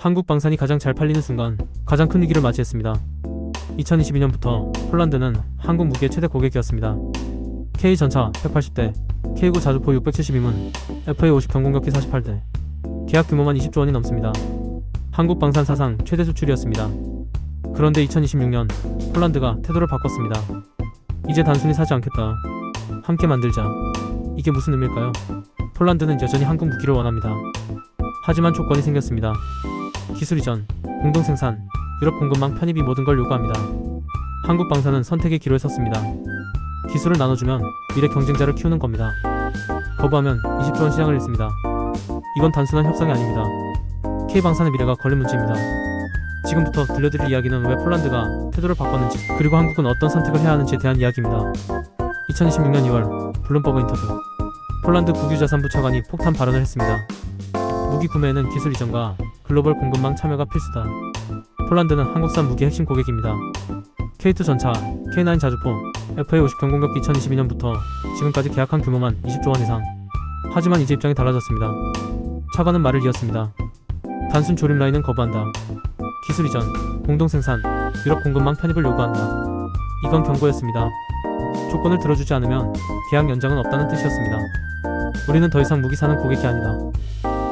한국 방산이 가장 잘 팔리는 순간 가장 큰 위기를 맞이했습니다. 2022년부터 폴란드는 한국 무기의 최대 고객이었습니다. K 전차 180대, K9 자주포 672문, FA50 경공격기 48대. 계약 규모만 20조 원이 넘습니다. 한국 방산 사상 최대 수출이었습니다. 그런데 2026년 폴란드가 태도를 바꿨습니다. 이제 단순히 사지 않겠다. 함께 만들자. 이게 무슨 의미일까요? 폴란드는 여전히 한국 무기를 원합니다. 하지만 조건이 생겼습니다. 기술 이전, 공동 생산, 유럽 공급망 편입 이 모든 걸 요구합니다. 한국 방산은 선택의 기로에 섰습니다. 기술을 나눠주면 미래 경쟁자를 키우는 겁니다. 거부하면 20조 원 시장을 잃습니다. 이건 단순한 협상이 아닙니다. K방산의 미래가 걸린 문제입니다. 지금부터 들려드릴 이야기는 왜 폴란드가 태도를 바꿨는지, 그리고 한국은 어떤 선택을 해야 하는지에 대한 이야기입니다. 2026년 2월 블룸버그 인터뷰. 폴란드 국유자산부 차관이 폭탄 발언을 했습니다. 무기 구매에는 기술 이전과 글로벌 공급망 참여가 필수다. 폴란드는 한국산 무기 핵심 고객입니다. K2 전차, K9 자주포, FA50 경공격기 2022년부터 지금까지 계약한 규모만 20조 원 이상. 하지만 이제 입장이 달라졌습니다. 차관은 말을 이었습니다. 단순 조립 라인은 거부한다. 기술 이전, 공동 생산, 유럽 공급망 편입을 요구한다. 이건 경고였습니다. 조건을 들어주지 않으면 계약 연장은 없다는 뜻이었습니다. 우리는 더 이상 무기 사는 고객이 아니다.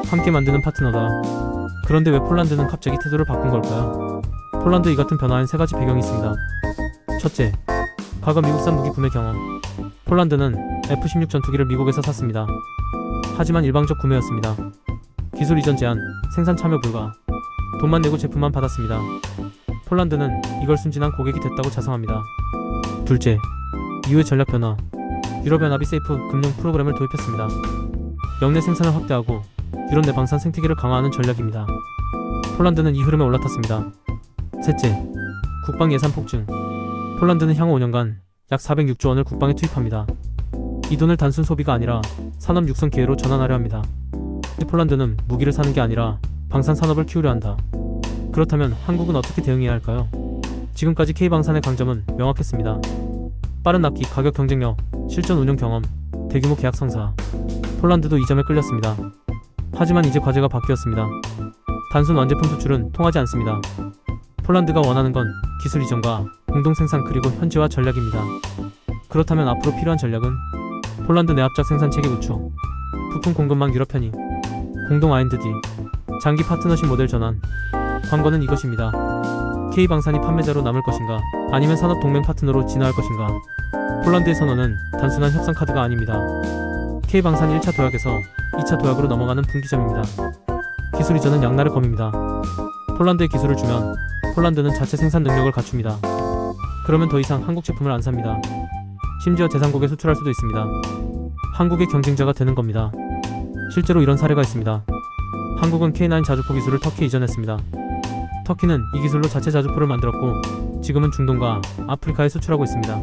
함께 만드는 파트너다. 그런데 왜 폴란드는 갑자기 태도를 바꾼 걸까요? 폴란드 이 같은 변화엔 세 가지 배경이 있습니다. 첫째, 과거 미국산 무기 구매 경험. 폴란드는 F-16 전투기를 미국에서 샀습니다. 하지만 일방적 구매였습니다. 기술 이전 제한, 생산 참여 불가. 돈만 내고 제품만 받았습니다. 폴란드는 이걸 순진한 고객이 됐다고 자성합니다. 둘째, 이후의 전략 변화. 유럽연합이 세이프 금융 프로그램을 도입했습니다. 역내 생산을 확대하고 유럽 내 방산 생태계를 강화하는 전략입니다. 폴란드는 이 흐름에 올라탔습니다. 셋째, 국방 예산 폭증. 폴란드는 향후 5년간 약 406조 원을 국방에 투입합니다. 이 돈을 단순 소비가 아니라 산업 육성 기회로 전환하려 합니다. 폴란드는 무기를 사는 게 아니라 방산 산업을 키우려 한다. 그렇다면 한국은 어떻게 대응해야 할까요? 지금까지 K방산의 강점은 명확했습니다. 빠른 납기, 가격 경쟁력, 실전 운용 경험, 대규모 계약 성사. 폴란드도 이 점에 끌렸습니다. 하지만 이제 과제가 바뀌었습니다. 단순 완제품 수출은 통하지 않습니다. 폴란드가 원하는 건 기술 이전과 공동 생산 그리고 현지화 전략입니다. 그렇다면 앞으로 필요한 전략은 폴란드 내합작 생산 체계 구축, 부품 공급망 유럽 편입, 공동 R&D, 장기 파트너십 모델 전환. 관건은 이것입니다. K방산이 판매자로 남을 것인가, 아니면 산업 동맹 파트너로 진화할 것인가. 폴란드의 선언은 단순한 협상 카드가 아닙니다. K방산 1차 도약에서 2차 도약으로 넘어가는 분기점입니다. 기술 이전은 양날의 검입니다. 폴란드에 기술을 주면 폴란드는 자체 생산 능력을 갖춥니다. 그러면 더 이상 한국 제품을 안 삽니다. 심지어 제3국에 수출할 수도 있습니다. 한국의 경쟁자가 되는 겁니다. 실제로 이런 사례가 있습니다. 한국은 K9 자주포 기술을 터키에 이전했습니다. 터키는 이 기술로 자체 자주포를 만들었고 지금은 중동과 아프리카에 수출하고 있습니다.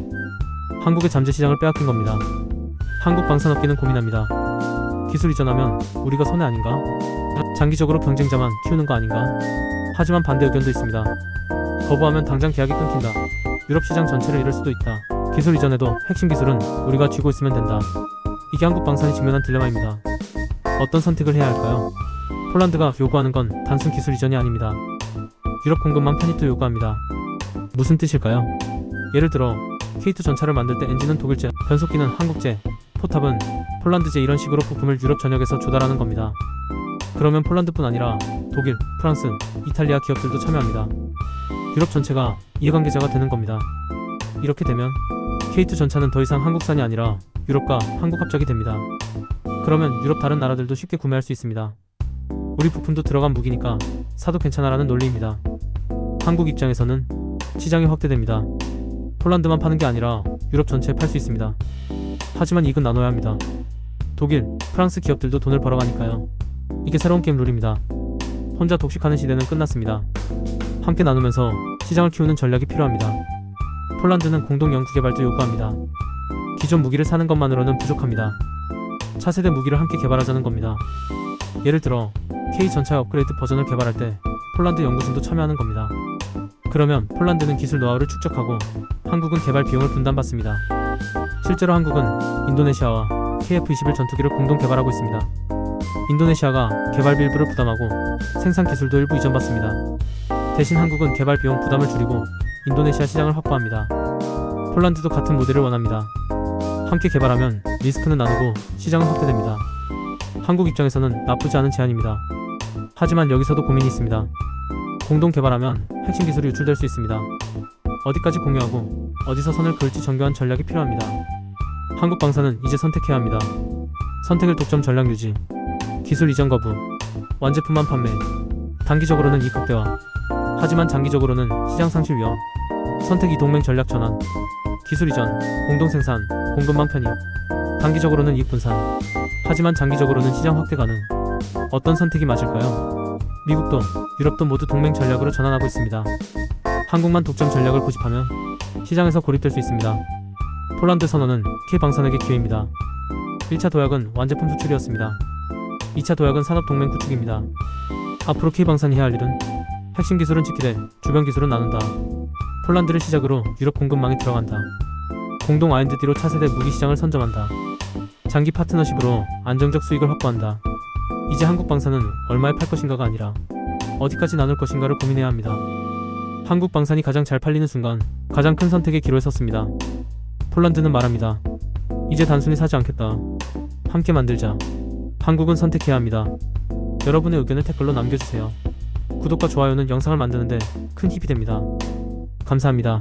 한국의 잠재 시장을 빼앗긴 겁니다. 한국 방산업계는 고민합니다. 기술 이전하면 우리가 손해 아닌가? 장기적으로 경쟁자만 키우는 거 아닌가? 하지만 반대 의견도 있습니다. 거부하면 당장 계약이 끊긴다. 유럽 시장 전체를 잃을 수도 있다. 기술 이전에도 핵심 기술은 우리가 쥐고 있으면 된다. 이게 한국 방산이 직면한 딜레마입니다. 어떤 선택을 해야 할까요? 폴란드가 요구하는 건 단순 기술 이전이 아닙니다. 유럽 공급망 편입도 요구합니다. 무슨 뜻일까요? 예를 들어 K2 전차를 만들 때 엔진은 독일제, 변속기는 한국제, 포탑은 폴란드제, 이런 식으로 부품을 유럽 전역에서 조달하는 겁니다. 그러면 폴란드뿐 아니라 독일, 프랑스, 이탈리아 기업들도 참여합니다. 유럽 전체가 이해관계자가 되는 겁니다. 이렇게 되면 K2 전차는 더 이상 한국산이 아니라 유럽과 한국 합작이 됩니다. 그러면 유럽 다른 나라들도 쉽게 구매할 수 있습니다. 우리 부품도 들어간 무기니까 사도 괜찮아라는 논리입니다. 한국 입장에서는 시장이 확대됩니다. 폴란드만 파는 게 아니라 유럽 전체에 팔 수 있습니다. 하지만 이익은 나눠야 합니다. 독일, 프랑스 기업들도 돈을 벌어가니까요. 이게 새로운 게임 룰입니다. 혼자 독식하는 시대는 끝났습니다. 함께 나누면서 시장을 키우는 전략이 필요합니다. 폴란드는 공동 연구개발도 요구합니다. 기존 무기를 사는 것만으로는 부족합니다. 차세대 무기를 함께 개발하자는 겁니다. 예를 들어 K 전차의 업그레이드 버전을 개발할 때 폴란드 연구진도 참여하는 겁니다. 그러면 폴란드는 기술 노하우를 축적하고 한국은 개발 비용을 분담받습니다. 실제로 한국은 인도네시아와 KF-21 전투기를 공동 개발하고 있습니다. 인도네시아가 개발비 일부를 부담하고 생산 기술도 일부 이전받습니다. 대신 한국은 개발 비용 부담을 줄이고 인도네시아 시장을 확보합니다. 폴란드도 같은 모델을 원합니다. 함께 개발하면 리스크는 나누고 시장은 확대됩니다. 한국 입장에서는 나쁘지 않은 제안입니다. 하지만 여기서도 고민이 있습니다. 공동 개발하면 핵심 기술이 유출될 수 있습니다. 어디까지 공유하고 어디서 선을 그을지 정교한 전략이 필요합니다. 한국 방사는 이제 선택해야 합니다. 선택을 독점 전략 유지, 기술 이전 거부, 완제품만 판매. 단기적으로는 이익 극대화, 하지만 장기적으로는 시장 상실 위험. 선택 이 동맹 전략 전환, 기술 이전, 공동 생산, 공급망 편입. 단기적으로는 이익 분산, 하지만 장기적으로는 시장 확대 가능. 어떤 선택이 맞을까요? 미국도 유럽도 모두 동맹 전략으로 전환하고 있습니다. 한국만 독점 전략을 고집하면 시장에서 고립될 수 있습니다. 폴란드 선언은 K방산에게 기회입니다. 1차 도약은 완제품 수출이었습니다. 2차 도약은 산업 동맹 구축입니다. 앞으로 K방산이 해야 할 일은 핵심 기술은 지키되 주변 기술은 나눈다. 폴란드를 시작으로 유럽 공급망에 들어간다. 공동 R&D로 차세대 무기 시장을 선점한다. 장기 파트너십으로 안정적 수익을 확보한다. 이제 한국 방산은 얼마에 팔 것인가가 아니라 어디까지 나눌 것인가를 고민해야 합니다. 한국 방산이 가장 잘 팔리는 순간 가장 큰 선택의 기로에 섰습니다. 폴란드는 말합니다. 이제 단순히 사지 않겠다. 함께 만들자. 한국은 선택해야 합니다. 여러분의 의견을 댓글로 남겨주세요. 구독과 좋아요는 영상을 만드는데 큰 힘이 됩니다. 감사합니다.